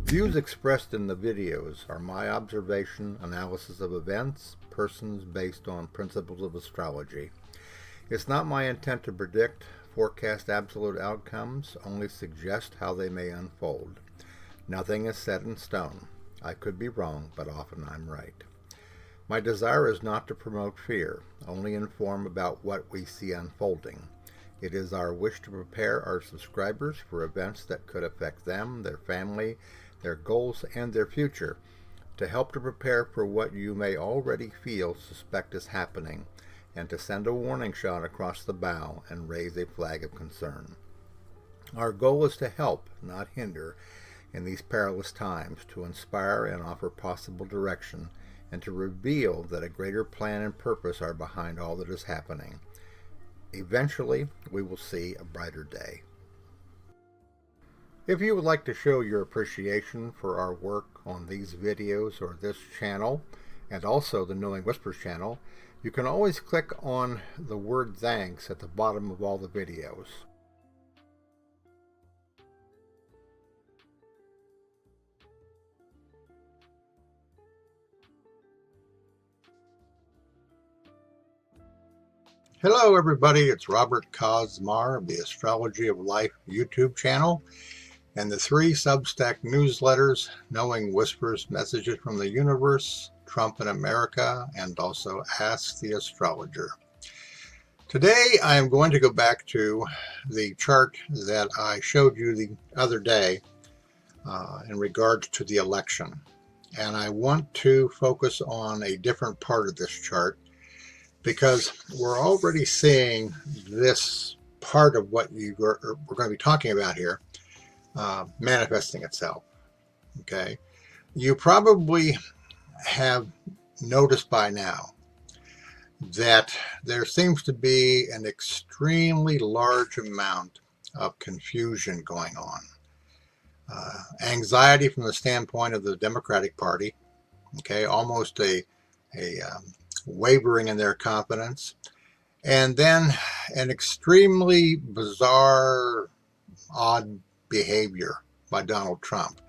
Views expressed in the videos are my observation, analysis of events, persons based on principles of astrology. It's not my intent to predict, forecast absolute outcomes, only suggest how they may unfold. Nothing is set in stone. I could be wrong, but often I'm right. My desire is not to promote fear, only inform about what we see unfolding. It is our wish to prepare our subscribers for events that could affect them, their family, their goals, and their future, to help to prepare for what you may already suspect is happening, and to send a warning shot across the bow and raise a flag of concern. Our goal is to help, not hinder, in these perilous times, to inspire and offer possible direction, and to reveal that a greater plan and purpose are behind all that is happening. Eventually, we will see a brighter day. If you would like to show your appreciation for our work on these videos or this channel, and also the Knowing Whispers channel, you can always click on the word thanks at the bottom of all the videos. Hello everybody, it's Robert Cosmar of the Astrology of Life YouTube channel and the 3 Substack newsletters, Knowing Whispers, Messages from the Universe, Trump in America, and also Ask the Astrologer. Today I am going to go back to the chart that I showed you the other day in regards to the election. And I want to focus on a different part of this chart, because we're already seeing this part of what we're going to be talking about here manifesting itself. Okay, you probably have noticed by now that there seems to be an extremely large amount of confusion going on. Anxiety from the standpoint of the Democratic Party, okay, almost a wavering in their confidence, and then an extremely bizarre, odd behavior by Donald Trump.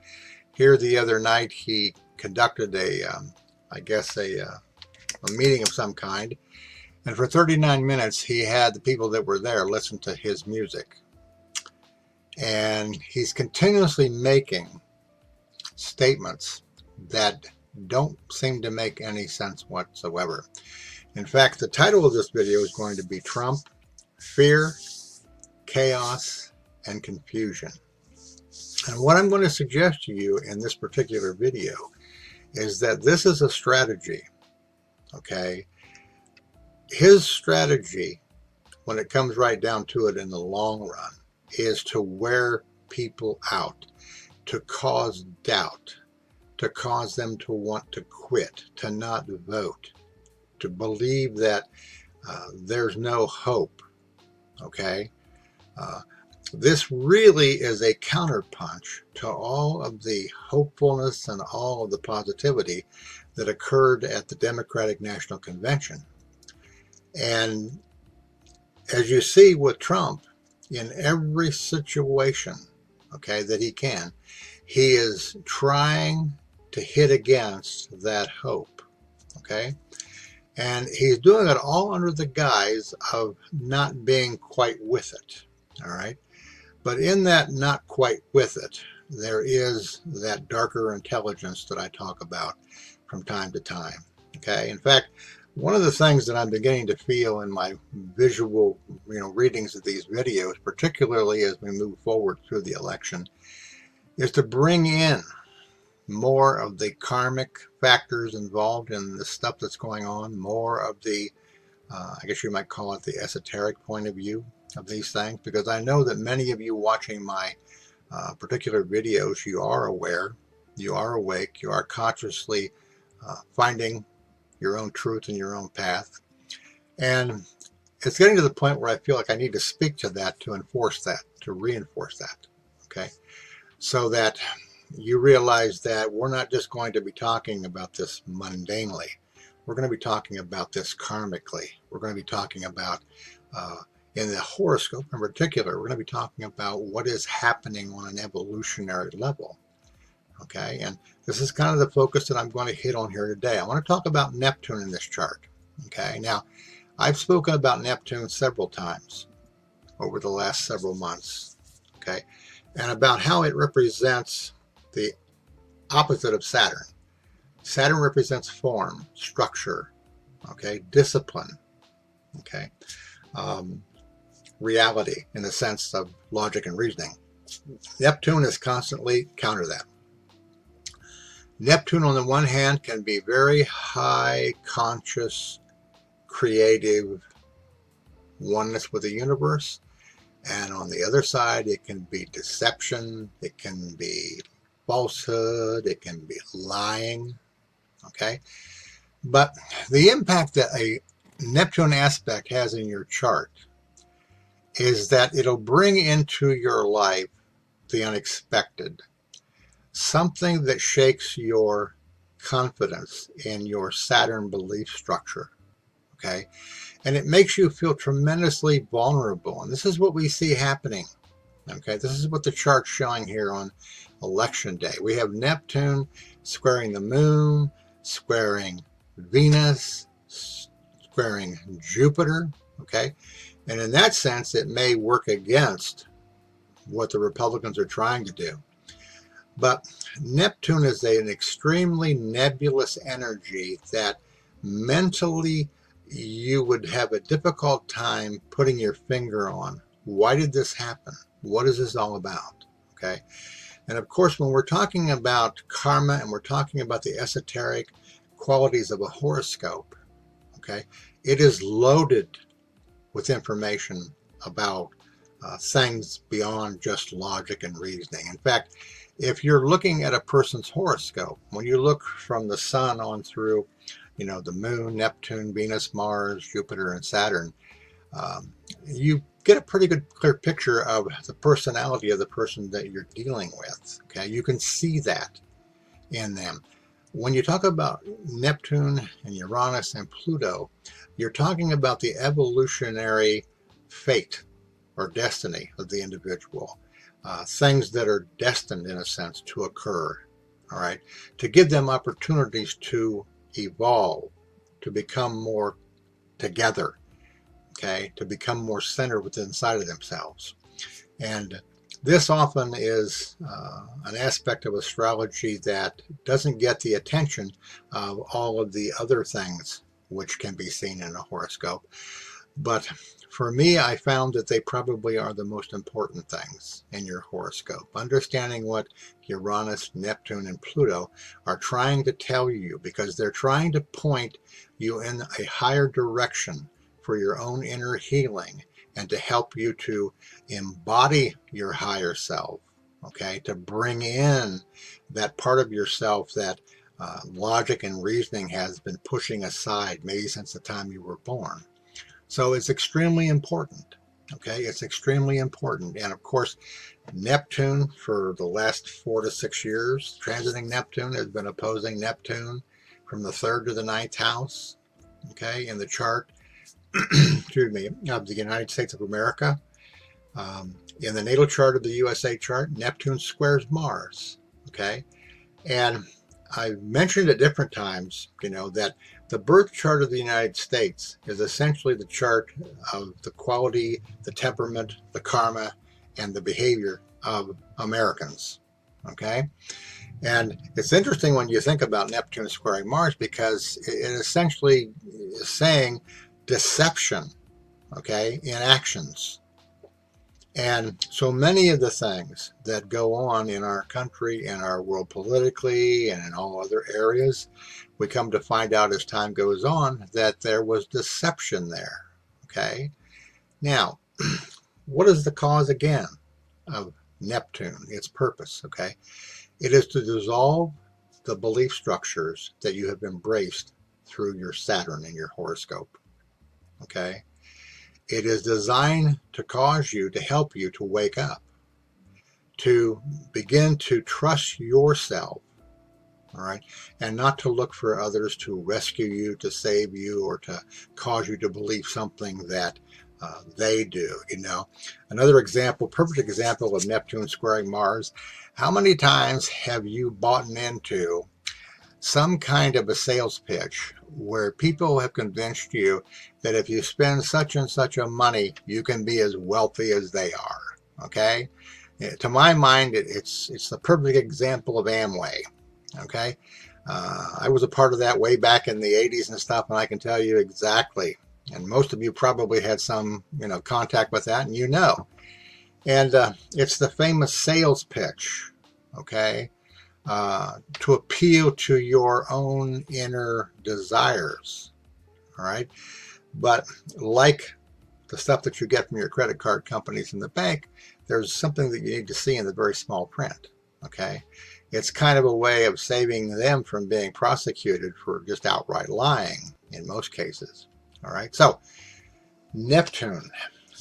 Here the other night he conducted a meeting of some kind, and for 39 minutes he had the people that were there listen to his music. And he's continuously making statements that don't seem to make any sense whatsoever. In fact, the title of this video is going to be Trump, Fear, Chaos, and Confusion. And what I'm going to suggest to you in this particular video is that this is a strategy, okay? His strategy, when it comes right down to it in the long run, is to wear people out, to cause doubt, to cause them to want to quit, to not vote, to believe that there's no hope, okay? This really is a counterpunch to all of the hopefulness and all of the positivity that occurred at the Democratic National Convention. And as you see with Trump, in every situation, okay, that he can, he is trying to hit against that hope, okay? And he's doing it all under the guise of not being quite with it, all right? But in that not quite with it, there is that darker intelligence that I talk about from time to time, okay? In fact, one of the things that I'm beginning to feel in my visual, readings of these videos, particularly as we move forward through the election, is to bring in more of the karmic factors involved in the stuff that's going on, more of the, I guess you might call it the esoteric point of view of these things, because I know that many of you watching my particular videos, you are aware, you are awake, you are consciously finding your own truth and your own path. And it's getting to the point where I feel like I need to speak to that, to enforce that, to reinforce that, okay? So that you realize that we're not just going to be talking about this mundanely. We're going to be talking about this karmically. We're going to be talking about, in the horoscope in particular, we're going to be talking about what is happening on an evolutionary level. Okay, and this is kind of the focus that I'm going to hit on here today. I want to talk about Neptune in this chart. Okay, now I've spoken about Neptune several times over the last several months. Okay, and about how it represents the opposite of Saturn. Saturn represents form, structure, okay, discipline, okay, reality in the sense of logic and reasoning. Neptune is constantly counter that. Neptune, on the one hand, can be very high conscious, creative oneness with the universe. And on the other side, it can be deception, it can be falsehood, it can be lying. Okay. But the impact that a Neptune aspect has in your chart is that it'll bring into your life the unexpected, something that shakes your confidence in your Saturn belief structure. Okay. And it makes you feel tremendously vulnerable. And this is what we see happening. Okay. This is what the chart's showing here on election day. We have Neptune squaring the moon, squaring Venus, squaring Jupiter. Okay. And in that sense, it may work against what the Republicans are trying to do. But Neptune is an extremely nebulous energy that mentally you would have a difficult time putting your finger on. Why did this happen? What is this all about? Okay. And of course, when we're talking about karma and we're talking about the esoteric qualities of a horoscope, okay, it is loaded with information about things beyond just logic and reasoning. In fact, if you're looking at a person's horoscope, when you look from the sun on through, the moon, Neptune, Venus, Mars, Jupiter, and Saturn, you get a pretty good clear picture of the personality of the person that you're dealing with. Okay, you can see that in them. When you talk about Neptune and Uranus and Pluto, you're talking about the evolutionary fate or destiny of the individual, things that are destined, in a sense, to occur, all right, to give them opportunities to evolve, to become more together, okay, to become more centered within inside of themselves. And this often is an aspect of astrology that doesn't get the attention of all of the other things which can be seen in a horoscope. But for me, I found that they probably are the most important things in your horoscope. Understanding what Uranus, Neptune, and Pluto are trying to tell you, because they're trying to point you in a higher direction for your own inner healing and to help you to embody your higher self, okay, to bring in that part of yourself that logic and reasoning has been pushing aside maybe since the time you were born. So it's extremely important, okay? It's extremely important. And of course, Neptune, for the last 4 to 6 years, transiting Neptune, has been opposing Neptune from the 3rd to the 9th house, okay, in the chart, excuse me, of the United States of America. In the natal chart of the USA chart, Neptune squares Mars, okay? And I've mentioned at different times, that the birth chart of the United States is essentially the chart of the quality, the temperament, the karma, and the behavior of Americans, okay? And it's interesting when you think about Neptune squaring Mars, because it essentially is saying deception, okay, in actions. And so many of the things that go on in our country, in our world politically, and in all other areas, we come to find out as time goes on that there was deception there, okay? Now, what is the cause again of Neptune, its purpose, okay? It is to dissolve the belief structures that you have embraced through your Saturn in your horoscope, okay? It is designed to cause you, to help you to wake up, to begin to trust yourself, all right, and not to look for others to rescue you, to save you, or to cause you to believe something that they do, you know. Another example, perfect example of Neptune squaring Mars. How many times have you bought into some kind of a sales pitch where people have convinced you that if you spend such and such a money, you can be as wealthy as they are? Okay. To my mind, it's the perfect example of Amway. Okay. I was a part of that way back in the 80s and stuff, and I can tell you exactly. And most of you probably had some, you know, contact with that, and you know. And it's the famous sales pitch, okay, to appeal to your own inner desires, all right? But like the stuff that you get from your credit card companies in the bank, there's something that you need to see in the very small print, okay? It's kind of a way of saving them from being prosecuted for just outright lying in most cases, all right? So Neptune,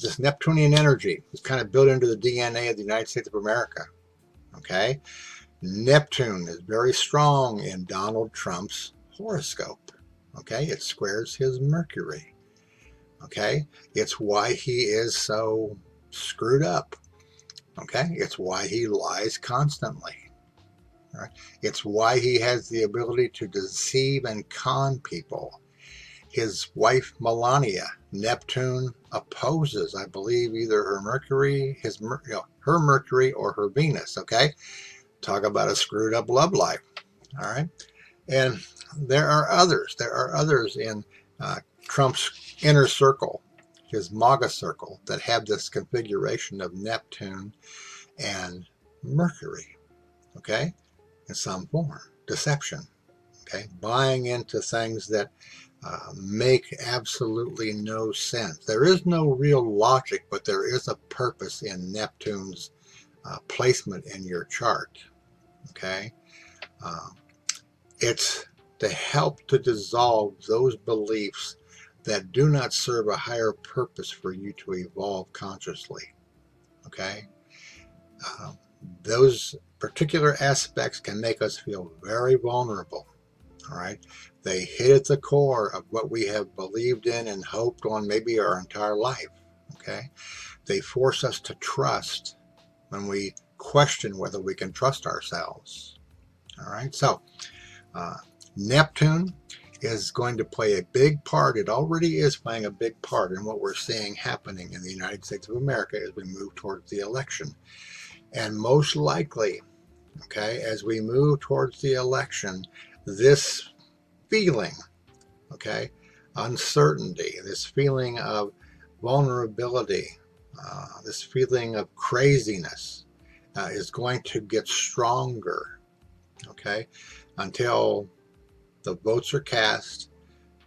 this Neptunian energy is kind of built into the DNA of the United States of America, okay? Neptune is very strong in Donald Trump's horoscope, okay? It squares his Mercury, okay? It's why he is so screwed up, okay? It's why he lies constantly, all right? It's why he has the ability to deceive and con people. His wife Melania, Neptune opposes, I believe, either her Mercury, her Mercury or her Venus, okay? Talk about a screwed up love life, all right? And there are others. There are others in Trump's inner circle, his MAGA circle, that have this configuration of Neptune and Mercury, okay, in some form. Deception, okay, buying into things that make absolutely no sense. There is no real logic, but there is a purpose in Neptune's placement in your chart, okay? It's to help to dissolve those beliefs that do not serve a higher purpose for you to evolve consciously, okay? Those particular aspects can make us feel very vulnerable, all right? They hit at the core of what we have believed in and hoped on maybe our entire life, okay? They force us to trust when we question whether we can trust ourselves, all right? So Neptune is going to play a big part. It already is playing a big part in what we're seeing happening in the United States of America as we move towards the election. And most likely, okay, as we move towards the election, this feeling, okay, uncertainty, this feeling of vulnerability, this feeling of craziness is going to get stronger, okay, until the votes are cast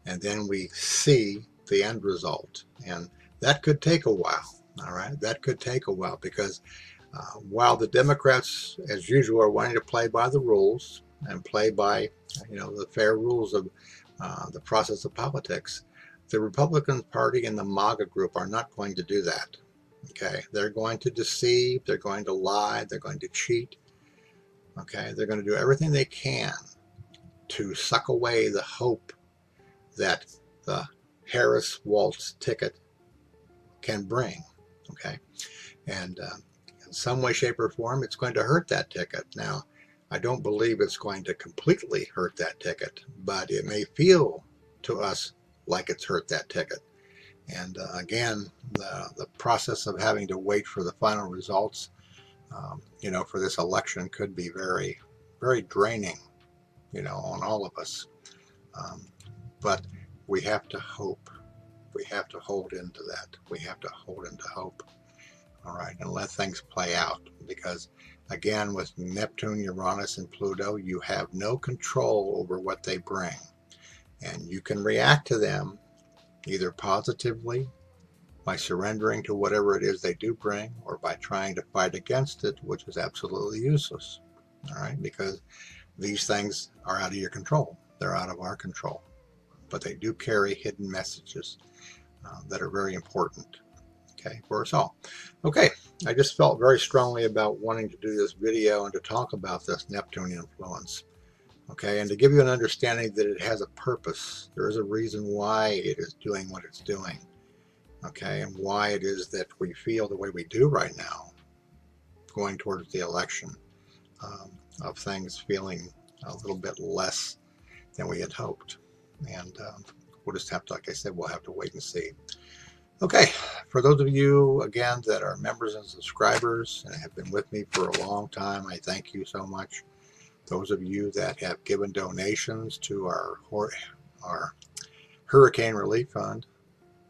and then we see the end result. And that could take a while, all right? That could take a while because while the Democrats, as usual, are wanting to play by the rules and play by, you know, the fair rules of the process of politics, the Republican Party and the MAGA group are not going to do that. Okay, they're going to deceive, they're going to lie, they're going to cheat. Okay, they're going to do everything they can to suck away the hope that the Harris Waltz ticket can bring. Okay, and in some way, shape, or form, it's going to hurt that ticket. Now, I don't believe it's going to completely hurt that ticket, but it may feel to us like it's hurt that ticket. And again, the process of having to wait for the final results, you know, for this election could be very, very draining, you know, on all of us. But we have to hope. We have to hold into that. We have to hold into hope. All right, and let things play out. Because again, with Neptune, Uranus, and Pluto, you have no control over what they bring. And you can react to them either positively by surrendering to whatever it is they do bring, or by trying to fight against it, which is absolutely useless. All right, because these things are out of your control. They're out of our control. But they do carry hidden messages that are very important, okay, for us all. Okay, I just felt very strongly about wanting to do this video and to talk about this Neptune influence. Okay, and to give you an understanding that it has a purpose. There is a reason why it is doing what it's doing. okay, and why it is that we feel the way we do right now, going towards the election, um, of things feeling a little bit less than we had hoped. And we'll just have to, like I said, we'll have to wait and see. Okay, for those of you, again, that are members and subscribers and have been with me for a long time, I thank you so much. Those of you that have given donations to our Hurricane Relief Fund,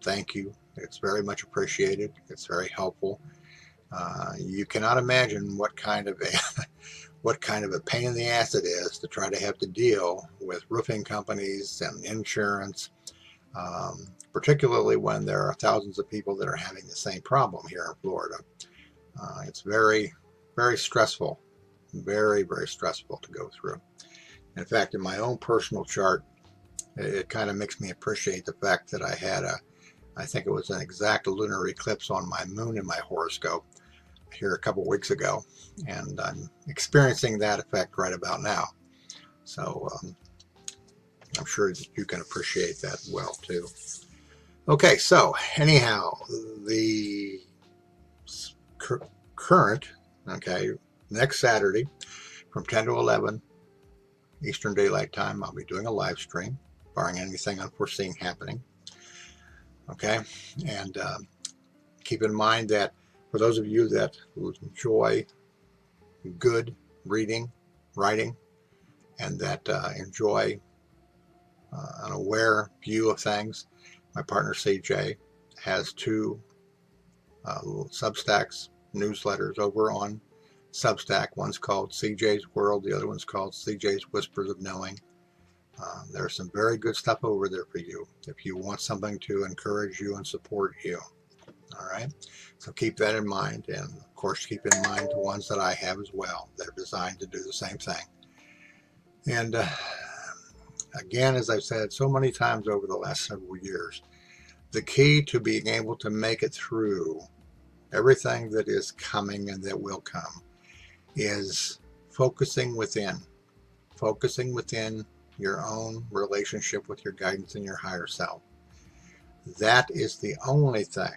thank you. It's very much appreciated. It's very helpful. You cannot imagine what kind of a what kind of a pain in the ass it is to try to have to deal with roofing companies and insurance, particularly when there are thousands of people that are having the same problem here in Florida. It's very, very stressful, very, very stressful to go through. In fact, in my own personal chart, it kind of makes me appreciate the fact that I think it was an exact lunar eclipse on my moon in my horoscope here a couple weeks ago, and I'm experiencing that effect right about now. So I'm sure that you can appreciate that well too. Okay, so anyhow, the current, okay, next Saturday from 10 to 11 Eastern Daylight Time, I'll be doing a live stream, barring anything unforeseen happening. Okay, and keep in mind that for those of you that enjoy good reading, writing, and that enjoy an aware view of things, my partner CJ has two Substacks newsletters over on Substack. One's called CJ's World, the other one's called CJ's Whispers of Knowing. There's some very good stuff over there for you if you want something to encourage you and support you. All right, so keep that in mind, and of course keep in mind the ones that I have as well. They're designed to do the same thing. And again, as I've said so many times over the last several years, the key to being able to make it through everything that is coming and that will come is focusing within your own relationship with your guidance and your higher self. That is the only thing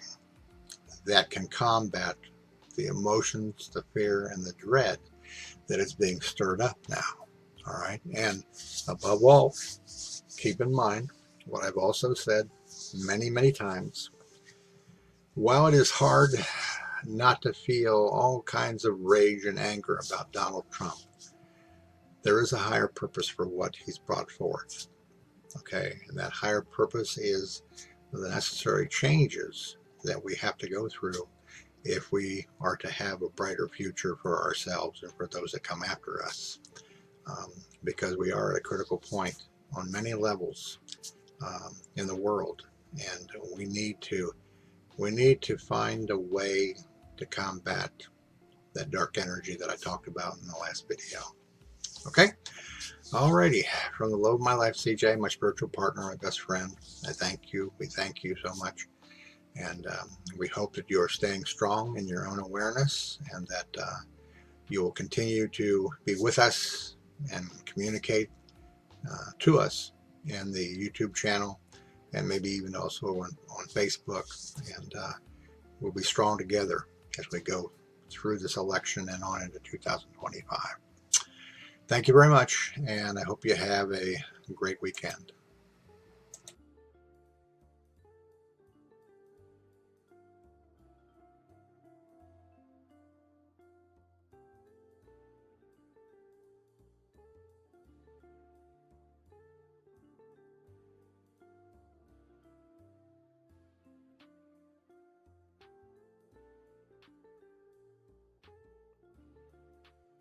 that can combat the emotions, the fear, and the dread that is being stirred up now. All right. And above all, keep in mind what I've also said many, many times. While it is hard not to feel all kinds of rage and anger about Donald Trump, there is a higher purpose for what he's brought forth. Okay. And that higher purpose is the necessary changes that we have to go through if we are to have a brighter future for ourselves and for those that come after us. Because we are at a critical point on many levels in the world, and we need to find a way to combat that dark energy that I talked about in the last video. Okay? Alrighty. From the love of my life, CJ, my spiritual partner, my best friend, I thank you. We thank you so much. And we hope that you are staying strong in your own awareness, and that you will continue to be with us and communicate to us in the YouTube channel, and maybe even also on Facebook. And we'll be strong together as we go through this election and on into 2025. Thank you very much, and I hope you have a great weekend.